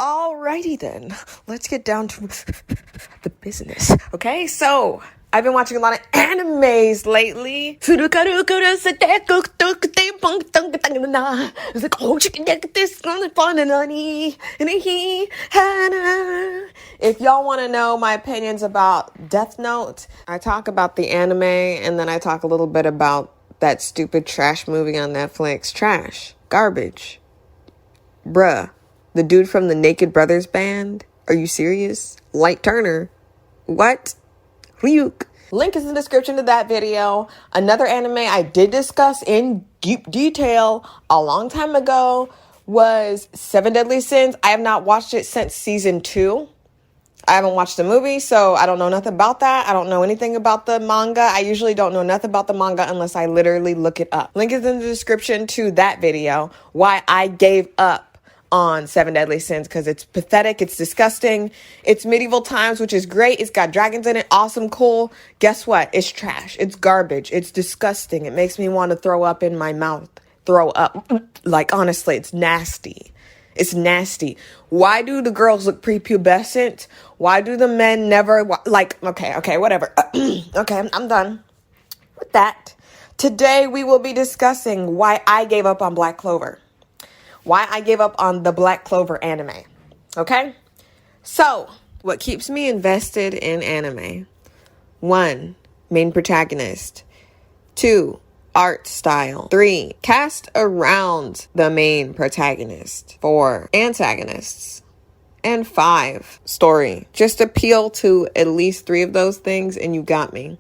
Alrighty then, let's get down to the business. Okay, so I've been watching a lot of animes lately. It's like, oh, you can get this fun and honey. If y'all want to know my opinions about Death Note, I talk about the anime and then I talk a little bit about that stupid trash movie on Netflix. Trash. Garbage. Bruh. The dude from the Naked Brothers band? Are you serious? Light Turner? What? Ryuk. Link is in the description to that video. Another anime I did discuss in deep detail a long time ago was Seven Deadly Sins. I have not watched it since season 2. I haven't watched the movie, so I don't know nothing about that. I don't know anything about the manga. I usually don't know nothing about the manga unless I literally look it up. Link is in the description to that video, why I gave up on Seven Deadly Sins, because it's pathetic, it's disgusting, it's medieval times, which is great, it's got dragons in it, awesome, cool. Guess what? It's trash, it's garbage, it's disgusting, it makes me want to throw up in my mouth. Throw up. Like, honestly, it's nasty. It's nasty. Why do the girls look prepubescent? Why do the men never, like, okay, whatever. Okay, I'm done with that. Today, we will be discussing why I gave up on Black Clover. Why I gave up on the Black Clover anime. Okay? So, what keeps me invested in anime? 1, main protagonist. 2, art style. 3, cast around the main protagonist. 4, antagonists. And 5, story. Just appeal to at least 3 of those things and you got me.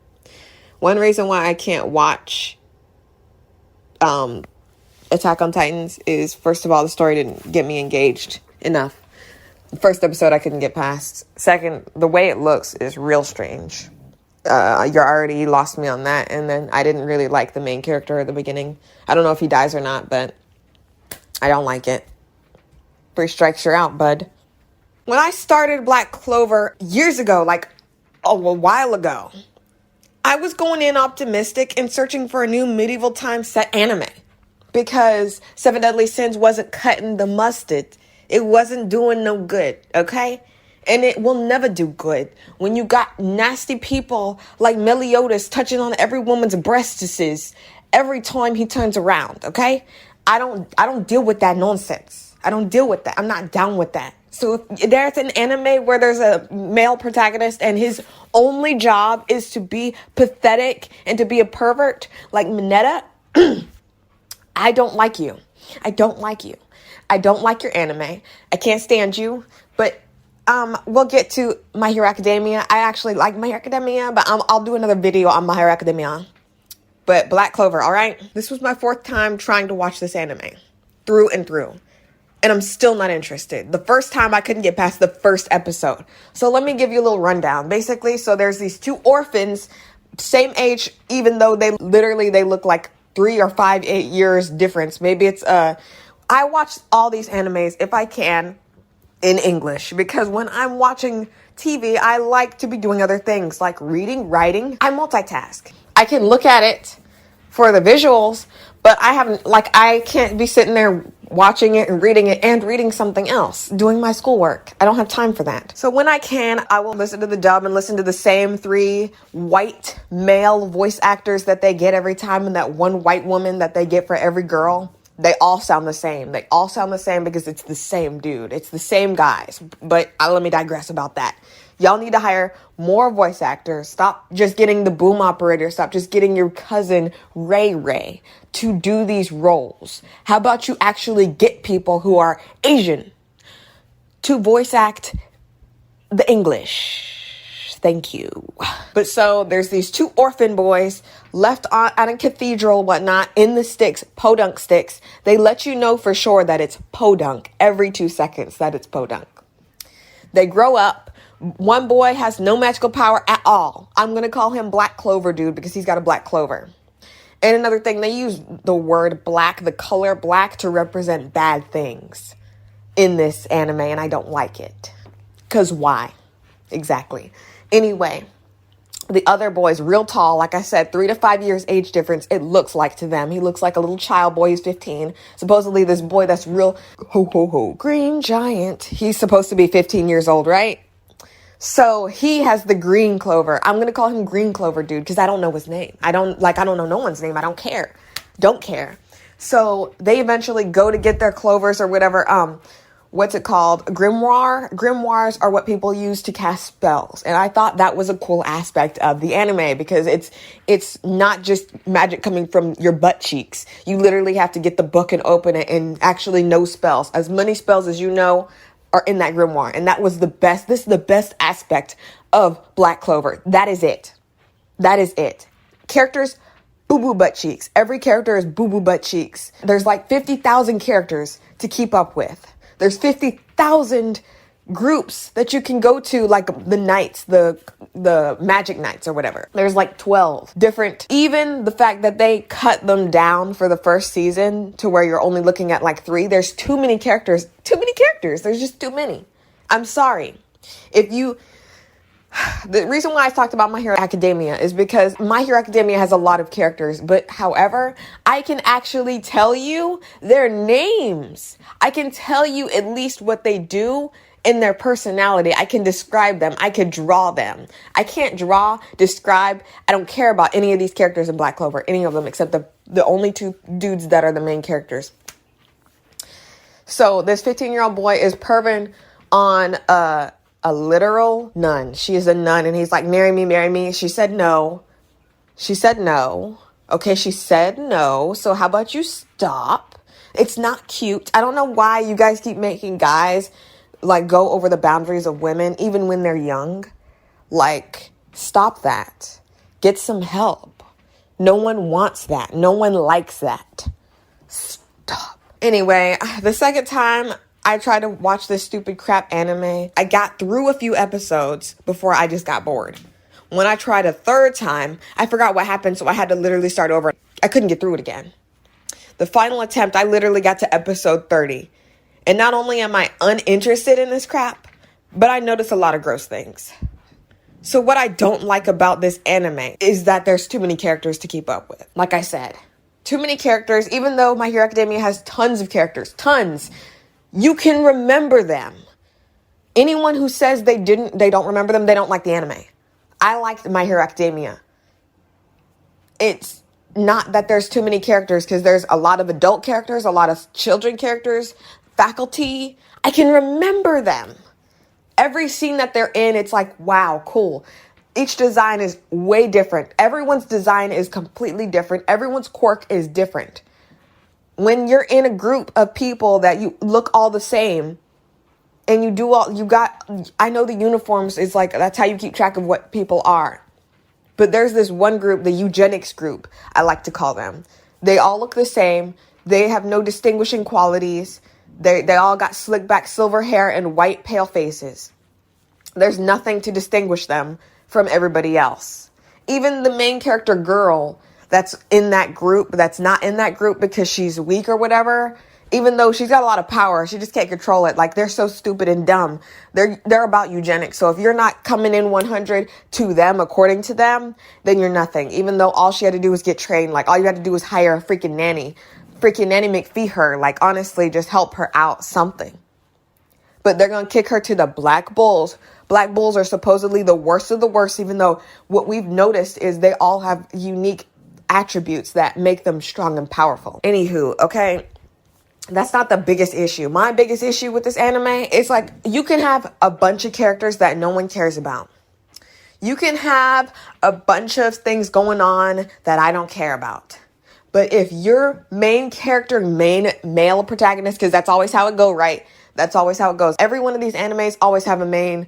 One reason why I can't watch Attack on Titans is, first of all, the story didn't get me engaged enough. The first episode I couldn't get past. Second, the way it looks is real strange. You already lost me on that. And then I didn't really like the main character at the beginning. I don't know if he dies or not, but I don't like it. 3 strikes, you're out, bud. When I started Black Clover years ago, like a while ago, I was going in optimistic and searching for a new medieval time set anime. Because Seven Deadly Sins wasn't cutting the mustard. It wasn't doing no good, okay? And it will never do good when you got nasty people like Meliodas touching on every woman's breastises every time he turns around, okay? I don't deal with that nonsense. I don't deal with that. I'm not down with that. So if there's an anime where there's a male protagonist and his only job is to be pathetic and to be a pervert like Mineta, I don't like you. I don't like you. I don't like your anime. I can't stand you. But we'll get to My Hero Academia. I actually like My Hero Academia, but I'll do another video on My Hero Academia. But Black Clover, all right? This was my 4th time trying to watch this anime. Through and through. And I'm still not interested. The first time I couldn't get past the first episode. So let me give you a little rundown. Basically, so there's these 2 orphans, same age, even though they look like 3 or 5 years difference. Maybe it's I watch all these animes if I can in English, because when I'm watching TV, I like to be doing other things like reading, writing. I multitask. I can look at it for the visuals, but I can't be sitting there watching it and reading something else, doing my schoolwork. I don't have time for that. So when I can, I will listen to the dub and listen to the same 3 white male voice actors that they get every time, and that one white woman that they get for every girl. They all sound the same. They all sound the same because it's the same dude. It's the same guys. But let me digress about that. Y'all need to hire more voice actors. Stop just getting the boom operator. Stop just getting your cousin Ray to do these roles. How about you actually get people who are Asian to voice act the English? Thank you. But so there's these 2 orphan boys left at a cathedral, whatnot, in the sticks, podunk sticks. They let you know for sure that it's podunk every 2 seconds that it's podunk. They grow up. One boy has no magical power at all. I'm going to call him Black Clover dude because he's got a black clover. And another thing, they use the word black, the color black, to represent bad things in this anime, and I don't like it. Because why? Exactly. Anyway, The other boy's real tall. Like I said, 3 to 5 years age difference. It looks like to them. He looks like a little child boy. He's 15. Supposedly this boy that's real green giant. He's supposed to be 15 years old, right? So he has the green Clover. I'm going to call him Green Clover dude because I don't know his name. I don't know no one's name. I don't care. Don't care. So they eventually go to get their Clovers or whatever. What's it called? Grimoire. Grimoires are what people use to cast spells. And I thought that was a cool aspect of the anime because it's not just magic coming from your butt cheeks. You literally have to get the book and open it and actually know spells. As many spells as you know are in that grimoire. And that was the best. This is the best aspect of Black Clover. That is it. That is it. Characters, boo-boo butt cheeks. Every character is boo-boo butt cheeks. There's like 50,000 characters to keep up with. There's 50,000 groups that you can go to, like the knights, the magic knights or whatever. There's like 12 different. Even the fact that they cut them down for the first season to where you're only looking at like 3. There's too many characters. Too many characters. There's just too many. I'm sorry. The reason why I talked about My Hero Academia is because My Hero Academia has a lot of characters, but however, I can actually tell you their names. I can tell you at least what they do in their personality. I can describe them. I could draw them. I can't describe. I don't care about any of these characters in Black Clover, any of them except the only 2 dudes that are the main characters. So this 15-year-old boy is perving on a literal nun. She is a nun and he's like, marry me, marry me. She said no. She said no. Okay, she said no. So how about you stop? It's not cute. I don't know why you guys keep making guys like go over the boundaries of women, even when they're young. Like, stop that. Get some help. No one wants that. No one likes that. Stop. Anyway, the second time I tried to watch this stupid crap anime, I got through a few episodes before I just got bored. When I tried a third time, I forgot what happened, so I had to literally start over. I couldn't get through it again. The final attempt, I literally got to episode 30. And not only am I uninterested in this crap, but I notice a lot of gross things. So what I don't like about this anime is that there's too many characters to keep up with. Like I said, too many characters, even though My Hero Academia has tons of characters, tons. You can remember them. Anyone who says they don't remember them, they don't like the anime. I liked My Hero Academia. It's not that there's too many characters because there's a lot of adult characters, a lot of children characters, faculty. I can remember them. Every scene that they're in, it's like, wow, cool. Each design is way different. Everyone's design is completely different. Everyone's quirk is different. When you're in a group of people that you look all the same and I know the uniforms is like, that's how you keep track of what people are. But there's this one group, the eugenics group, I like to call them. They all look the same. They have no distinguishing qualities. They all got slick back silver hair and white pale faces. There's nothing to distinguish them from everybody else. Even the main character girl that's in that group, that's not in that group because she's weak or whatever, even though she's got a lot of power, she just can't control it. Like, they're so stupid and dumb. They're about eugenics. So if you're not coming in 100 to them, according to them, then you're nothing. Even though all she had to do was get trained. Like, all you had to do was hire a freaking nanny. Freaking Nanny McPhee her. Like, honestly, just help her out something. But they're going to kick her to the Black Bulls. Black Bulls are supposedly the worst of the worst, even though what we've noticed is they all have unique attributes that make them strong and powerful. Anywho, okay, that's not the biggest issue. My biggest issue with this anime is like, you can have a bunch of characters that no one cares about. You can have a bunch of things going on that I don't care about. But if your main character, main male protagonist, because that's always how it goes, right? That's always how it goes. Every one of these animes always have a main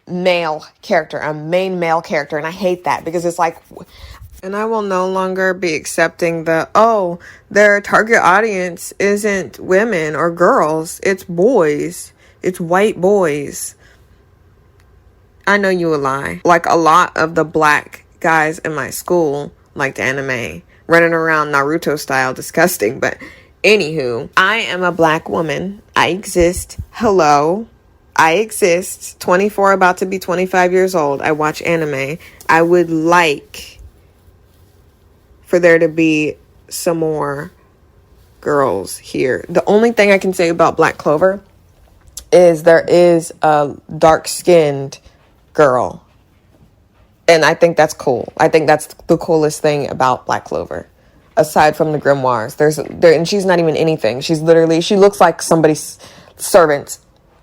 male character, a main male character. And I hate that because it's like, and I will no longer be accepting their target audience isn't women or girls. It's boys. It's white boys. I know you a lie. Like, a lot of the black guys in my school liked anime. Running around Naruto style, disgusting. But anywho, I am a black woman. I exist. Hello. I exist, 24, about to be 25 years old. I watch anime. I would like for there to be some more girls here. The only thing I can say about Black Clover is there is a dark-skinned girl. And I think that's cool. I think that's the coolest thing about Black Clover. Aside from the grimoires. And she's not even anything. She looks like somebody's servant,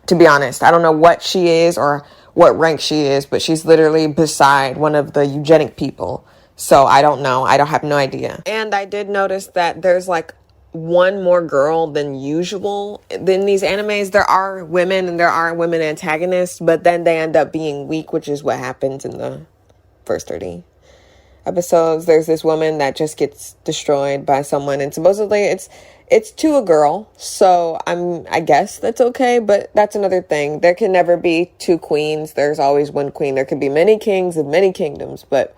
to be honest. I don't know what she is or what rank she is, but she's literally beside one of the eugenic people. So I don't know. I don't have no idea. And I did notice that there's like one more girl than usual in these animes. There are women and there are women antagonists, but then they end up being weak, which is what happens in the first 30 episodes. There's this woman that just gets destroyed by someone, and supposedly it's to a girl, so I guess that's okay, but that's another thing. There can never be two queens. There's always one queen. There could be many kings of many kingdoms, but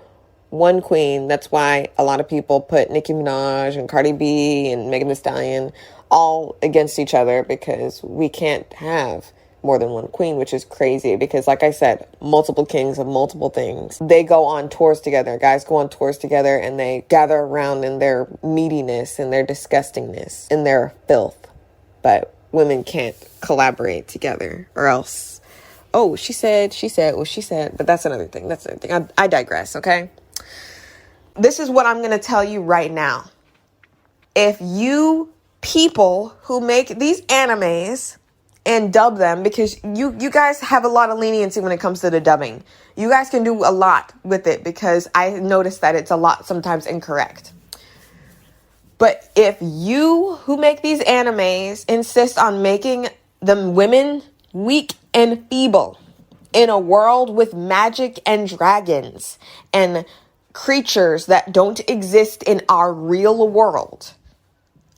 one queen. That's why a lot of people put Nicki Minaj and Cardi B and Megan Thee Stallion all against each other, because we can't have more than one queen, which is crazy because, like I said, multiple kings of multiple things. They go on tours together. Guys go on tours together and they gather around in their meatiness and their disgustingness and their filth. But women can't collaborate together, or else, oh, she said, but that's another thing. I digress, okay? This is what I'm going to tell you right now. If you people who make these animes and dub them, because you guys have a lot of leniency when it comes to the dubbing. You guys can do a lot with it, because I noticed that it's a lot sometimes incorrect. But if you who make these animes insist on making the women weak and feeble in a world with magic and dragons and creatures that don't exist in our real world,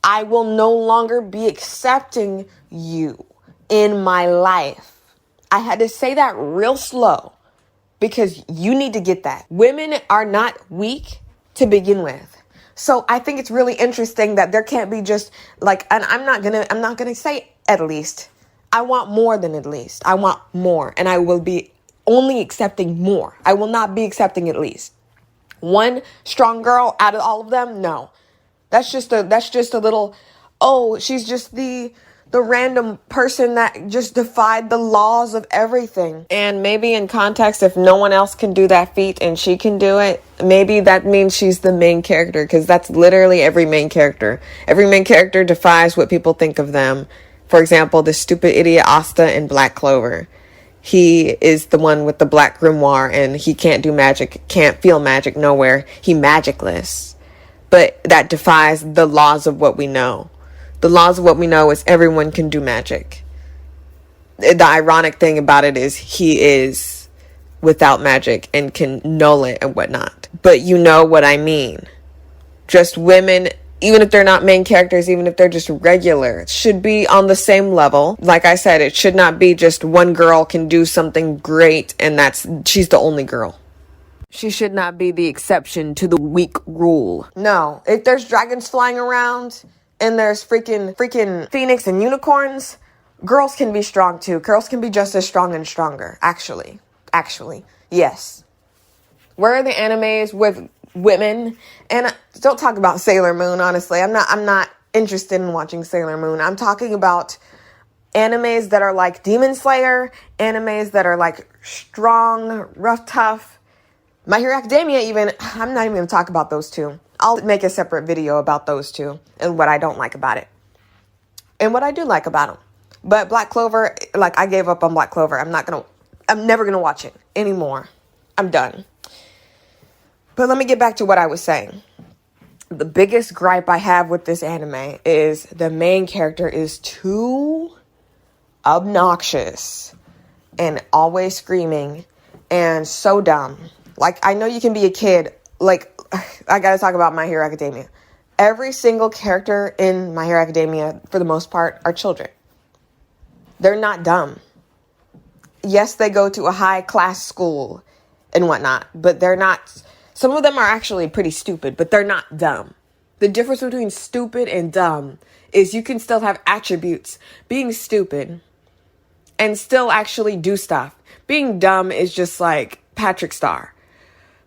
I will no longer be accepting you in my life. I had to say that real slow because you need to get that. Women are not weak to begin with. So I think it's really interesting that there can't be just like, and I'm not gonna say at least. I want more than at least. I want more, and I will be only accepting more. I will not be accepting at least. One strong girl out of all of them? No. That's just a little, oh, she's just the random person that just defied the laws of everything. And maybe in context, if no one else can do that feat and she can do it, maybe that means she's the main character, because that's literally every main character. Every main character defies what people think of them. For example, the stupid idiot Asta in Black Clover. He is the one with the black grimoire, and he can't do magic, can't feel magic nowhere. He magicless. But that defies the laws of what we know. The laws of what we know is everyone can do magic. The ironic thing about it is he is without magic and can null it and whatnot. But you know what I mean. Just women, even if they're not main characters, even if they're just regular, should be on the same level. Like I said, it should not be just one girl can do something great and she's the only girl. She should not be the exception to the weak rule. No, if there's dragons flying around and there's freaking phoenix and unicorns, girls can be strong too. Girls can be just as strong and stronger. Actually, yes. Where are the animes with women? And don't talk about Sailor Moon, honestly. I'm not interested in watching Sailor Moon. I'm talking about animes that are like Demon Slayer, animes that are like strong, rough, tough. My Hero Academia even, I'm not even going to talk about those two. I'll make a separate video about those two and what I don't like about it. And what I do like about them. But Black Clover, like, I gave up on Black Clover. I'm never going to watch it anymore. I'm done. But let me get back to what I was saying. The biggest gripe I have with this anime is the main character is too obnoxious and always screaming and so dumb. Like, I know you can be a kid. Like, I gotta talk about My Hero Academia. Every single character in My Hero Academia, for the most part, are children. They're not dumb. Yes, they go to a high-class school and whatnot, but they're not. Some of them are actually pretty stupid, but they're not dumb. The difference between stupid and dumb is you can still have attributes. Being stupid and still actually do stuff. Being dumb is just like Patrick Star.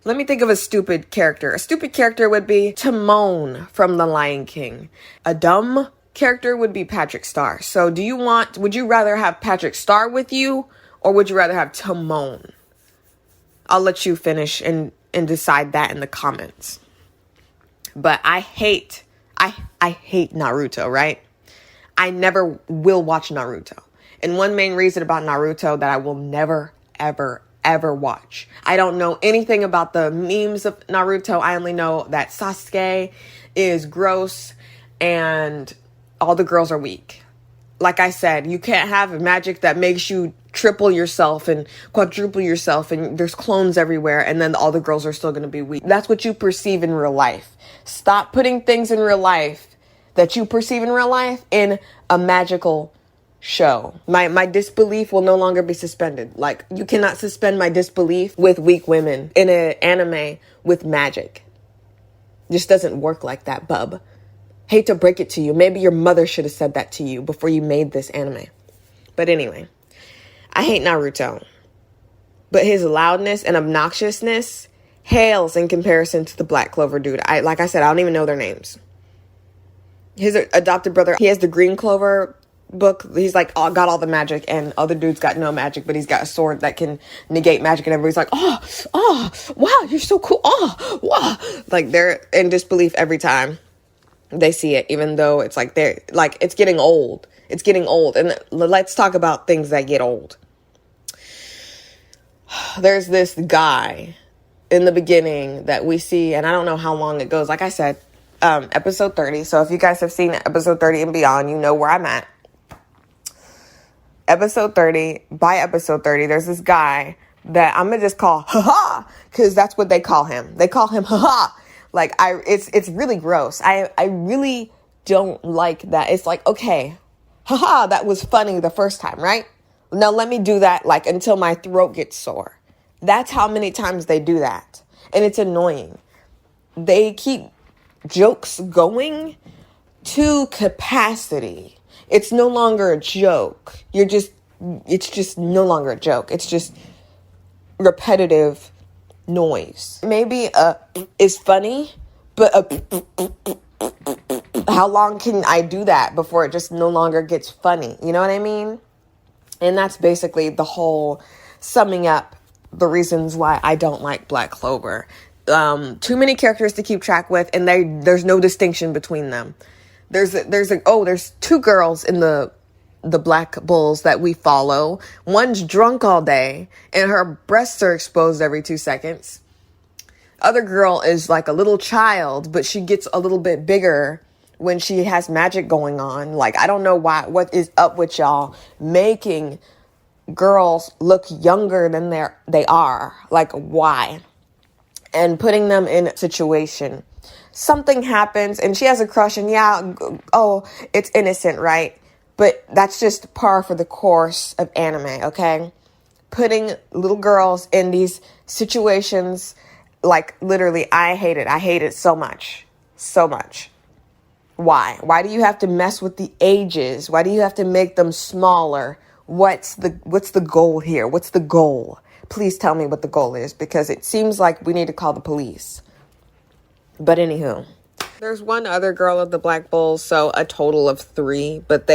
Let me think of a stupid character. A stupid character would be Timon from The Lion King. A dumb character would be Patrick Star. So would you rather have Patrick Star with you, or would you rather have Timon? I'll let you finish and decide that in the comments. But I hate Naruto, right? I never will watch Naruto. And one main reason about Naruto that I will never, ever, ever watch. I don't know anything about the memes of Naruto. I only know that Sasuke is gross and all the girls are weak. Like I said, you can't have magic that makes you triple yourself and quadruple yourself and there's clones everywhere and then all the girls are still going to be weak. That's what you perceive in real life. Stop putting things in real life that you perceive in real life in a magical show. My disbelief will no longer be suspended. Like, you cannot suspend my disbelief with weak women in an anime with magic. Just doesn't work like that, bub. Hate to break it to you. Maybe your mother should have said that to you before you made this anime. But anyway, I hate Naruto. But his loudness and obnoxiousness hails in comparison to the Black Clover dude. Like I said, I don't even know their names. His adopted brother, he has the Green Clover book. He's like, got all the magic, and other dude's got no magic, but he's got a sword that can negate magic, and everybody's like, oh, wow, you're so cool. Oh, wow. Like, they're in disbelief every time they see it, even though it's like it's getting old. It's getting old. And let's talk about things that get old. There's this guy in the beginning that we see, and I don't know how long it goes. Like I said, episode 30. So if you guys have seen episode 30 and beyond, you know where I'm at. Episode 30, by episode 30, there's this guy that I'm going to just call haha, because that's what they call him. They call him haha. Like, it's really gross. I really don't like that. It's like, okay, haha, that was funny the first time, right? Now let me do that like until my throat gets sore. That's how many times they do that. And it's annoying. They keep jokes going to capacity. It's no longer a joke. It's just no longer a joke. It's just repetitive noise. Maybe is funny, but how long can I do that before it just no longer gets funny? You know what I mean? And that's basically the whole summing up the reasons why I don't like Black Clover. Too many characters to keep track with, and there's no distinction between them. There's two girls in the Black Bulls that we follow. One's drunk all day, and her breasts are exposed every 2 seconds. Other girl is like a little child, but she gets a little bit bigger when she has magic going on. Like, I don't know what is up with y'all making girls look younger than they are. Like, why? And putting them in a situation. Something happens and she has a crush, and it's innocent, right? But that's just par for the course of anime, okay? Putting little girls in these situations, like, literally, I hate it. I hate it so much. So much. Why? Why do you have to mess with the ages? Why do you have to make them smaller? What's the goal here? What's the goal? Please tell me what the goal is, because it seems like we need to call the police. But anywho, there's one other girl of the Black Bulls, so a total of 3. But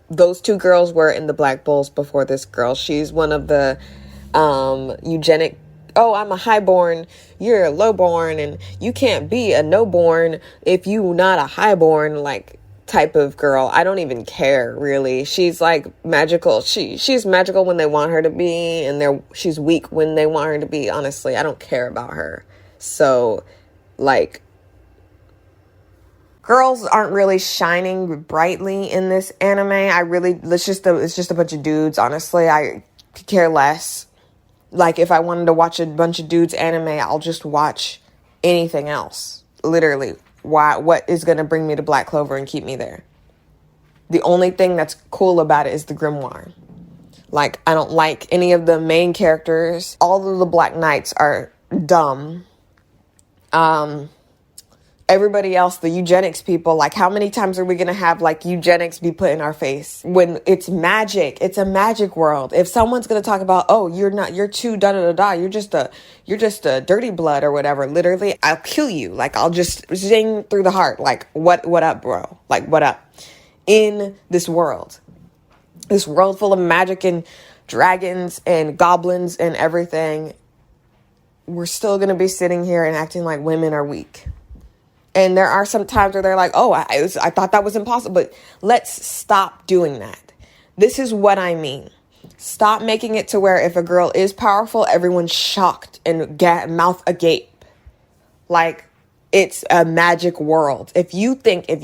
those 2 girls were in the Black Bulls before this girl. She's one of the eugenic. Oh, I'm a highborn, you're a lowborn, and you can't be a no-born if you not a highborn, like, type of girl. I don't even care, really. She's like magical. She's magical when they want her to be, and she's weak when they want her to be. Honestly, I don't care about her. So, like, girls aren't really shining brightly in this anime. It's just a bunch of dudes. Honestly, I could care less. Like, if I wanted to watch a bunch of dudes anime, I'll just watch anything else. Literally. What is going to bring me to Black Clover and keep me there? The only thing that's cool about it is the grimoire. Like, I don't like any of the main characters. All of the Black Knights are dumb. And everybody else, the eugenics people, like how many times are we going to have like eugenics be put in our face when it's magic? It's a magic world. If someone's going to talk about, oh, you're too da da da da, you're just a dirty blood or whatever, literally, I'll kill you. Like, I'll just zing through the heart. Like, what up, bro? Like, what up? In this world full of magic and dragons and goblins and everything, we're still going to be sitting here and acting like women are weak. And there are some times where they're like, oh, I thought that was impossible. But let's stop doing that. This is what I mean. Stop making it to where if a girl is powerful, everyone's shocked and mouth agape. Like it's a magic world. If you think, if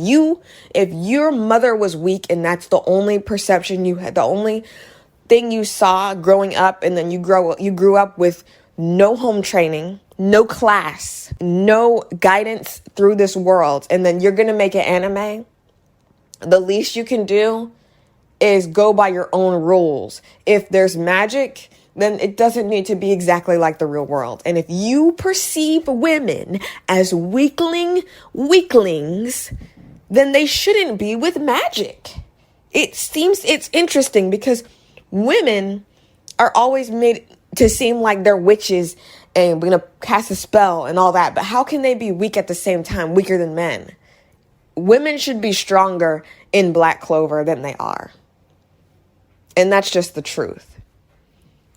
your mother was weak and that's the only perception you had, the only thing you saw growing up, and then you grew up with no home training, no class, no guidance through this world, and then you're going to make an anime, the least you can do is go by your own rules. If there's magic, then it doesn't need to be exactly like the real world. And if you perceive women as weaklings, then they shouldn't be with magic. It's interesting because women are always made to seem like they're witches and we're going to cast a spell and all that. But how can they be weak at the same time, weaker than men? Women should be stronger in Black Clover than they are. And that's just the truth.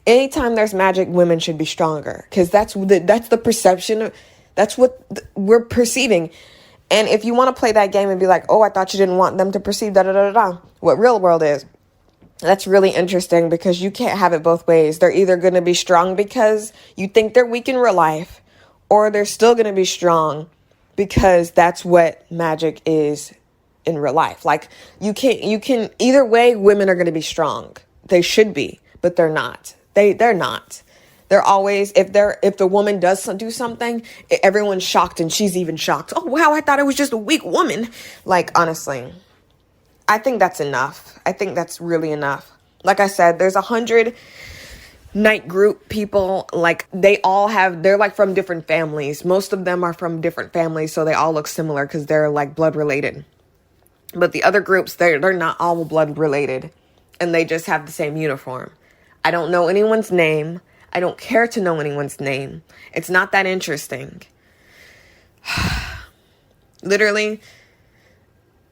Anytime there's magic, women should be stronger because that's the perception. That's what we're perceiving. And if you want to play that game and be like, oh, I thought you didn't want them to perceive da-da-da-da-da, what real world is, that's really interesting because you can't have it both ways. They're either going to be strong because you think they're weak in real life, or they're still going to be strong because that's what magic is in real life. Like you can either way, women are going to be strong. They should be, but they're not. They're not. They're always, if the woman does do something, everyone's shocked and she's even shocked. Oh, wow, I thought it was just a weak woman. Like, honestly, I think that's enough. I think that's really enough. Like I said, there's 100 night group people. Like they're like from different families. Most of them are from different families. So they all look similar because they're like blood related. But the other groups, they're not all blood related. And they just have the same uniform. I don't know anyone's name. I don't care to know anyone's name. It's not that interesting. Literally,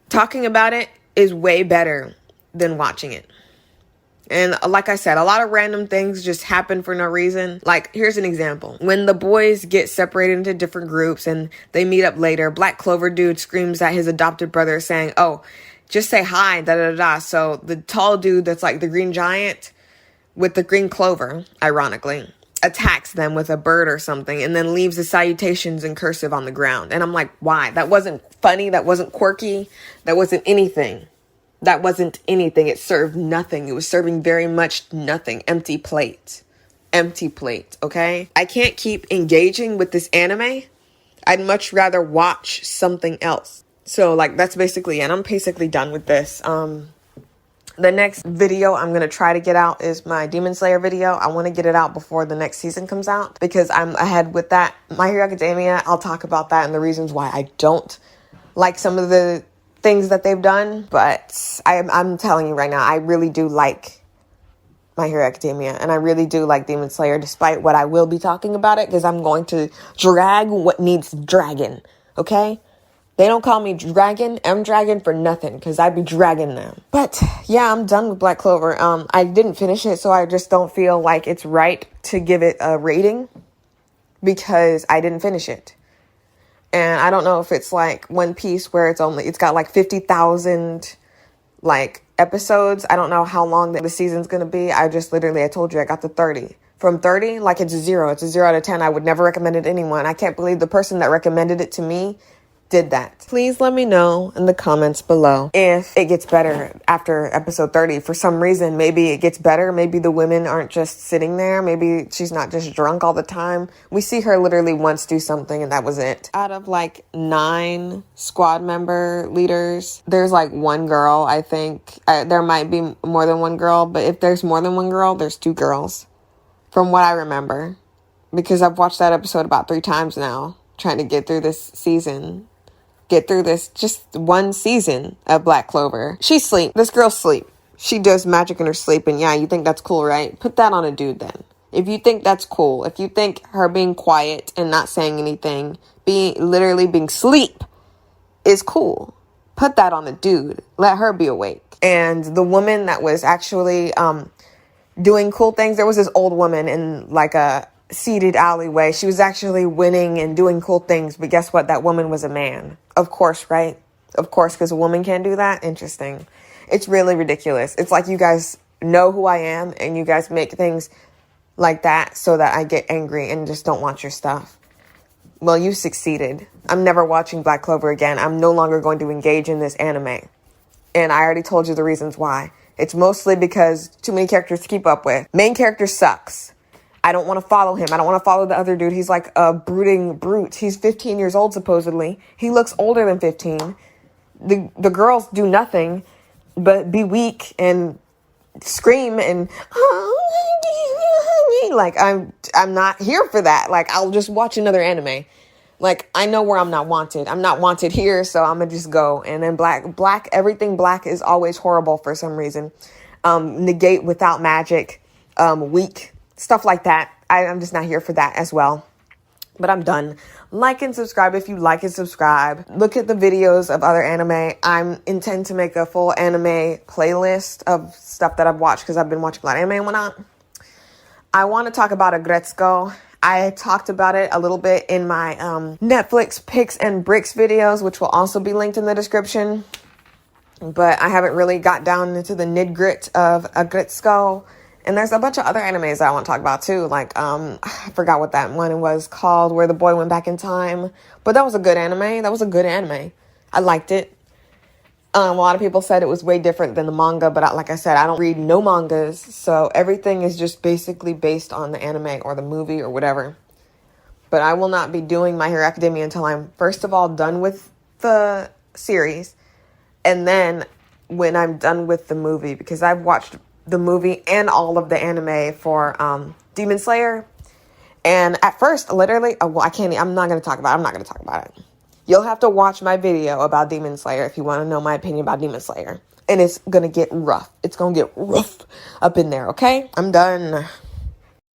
talking about it is way better than watching it. And like I said, a lot of random things just happen for no reason. Like, here's an example. When the boys get separated into different groups and they meet up later, Black Clover dude screams at his adopted brother saying, oh, just say hi, da da da. So the tall dude that's like the green giant with the green clover, ironically, attacks them with a bird or something and then leaves the salutations in cursive on the ground. And I'm like, why? That wasn't funny. That wasn't quirky. That wasn't anything. It served nothing. It was serving very much nothing. Empty plate. Okay? I can't keep engaging with this anime. I'd much rather watch something else. So like, that's basically it. I'm basically done with this. The next video I'm going to try to get out is my Demon Slayer video. I want to get it out before the next season comes out because I'm ahead with that. My Hero Academia, I'll talk about that and the reasons why I don't like some of the things that they've done. But I'm telling you right now, I really do like My Hero Academia. And I really do like Demon Slayer, despite what I will be talking about it, because I'm going to drag what needs dragging. Okay? They don't call me M Dragon for nothing, because I be dragging them. But yeah, I'm done with Black Clover. I didn't finish it, so I just don't feel like it's right to give it a rating because I didn't finish it. And I don't know if it's like One Piece where it's got like 50,000 like episodes. I don't know how long the season's going to be. I told you I got to 30. From 30, like it's a 0. It's a 0 out of 10. I would never recommend it to anyone. I can't believe the person that recommended it to me did that. Please let me know in the comments below if it gets better after episode 30. For some reason, maybe it gets better. Maybe the women aren't just sitting there. Maybe she's not just drunk all the time. We see her literally once do something and that was it. Out of like 9 squad member leaders, there's like 1 girl, I think. There might be more than 1 girl, but if there's more than 1 girl, there's 2 girls. From what I remember. Because I've watched that episode about 3 times now, trying to get through this season. get through this just one season of Black Clover. She's sleep. This girl's sleep. She does magic in her sleep, and yeah, you think that's cool, right? Put that on a dude then. If you think that's cool, if you think her being quiet and not saying anything, literally being sleep is cool, put that on a dude. Let her be awake. And the woman that was actually doing cool things, there was this old woman in like a seated alleyway. She was actually winning and doing cool things, but guess what? That woman was a man. Of course, right? Of course, because a woman can't do that. Interesting. It's really ridiculous. It's like you guys know who I am and you guys make things like that so that I get angry and just don't want your stuff. Well, you succeeded. I'm never watching Black Clover again. I'm no longer going to engage in this anime. And I already told you the reasons why. It's mostly because too many characters to keep up with. Main character sucks. I don't want to follow him. I don't want to follow the other dude. He's like a brooding brute. He's 15 years old, supposedly. He looks older than 15. The girls do nothing but be weak and scream and like I'm not here for that. Like, I'll just watch another anime. Like, I know where I'm not wanted. I'm not wanted here, so I'm gonna just go. And then black, everything black is always horrible for some reason. Negate without magic, weak, stuff like that. I'm just not here for that as well. But I'm done. Like and subscribe if you like and subscribe. Look at the videos of other anime. I intend to make a full anime playlist of stuff that I've watched because I've been watching a lot of anime and whatnot. I want to talk about Agretzko. I talked about it a little bit in my Netflix picks and bricks videos, which will also be linked in the description. But I haven't really got down into the nit-grit of Agretzko. And there's a bunch of other animes that I want to talk about too. Like, I forgot what that one was called, where the boy went back in time. But that was a good anime. I liked it. A lot of people said it was way different than the manga. But like I said, I don't read no mangas. So everything is just basically based on the anime or the movie or whatever. But I will not be doing My Hero Academia until I'm, first of all, done with the series. And then when I'm done with the movie. Because I've watched the movie and all of the anime for Demon Slayer. And at first, literally, I'm not going to talk about it. You'll have to watch my video about Demon Slayer if you want to know my opinion about Demon Slayer. And it's going to get rough. It's going to get rough up in there, okay? I'm done.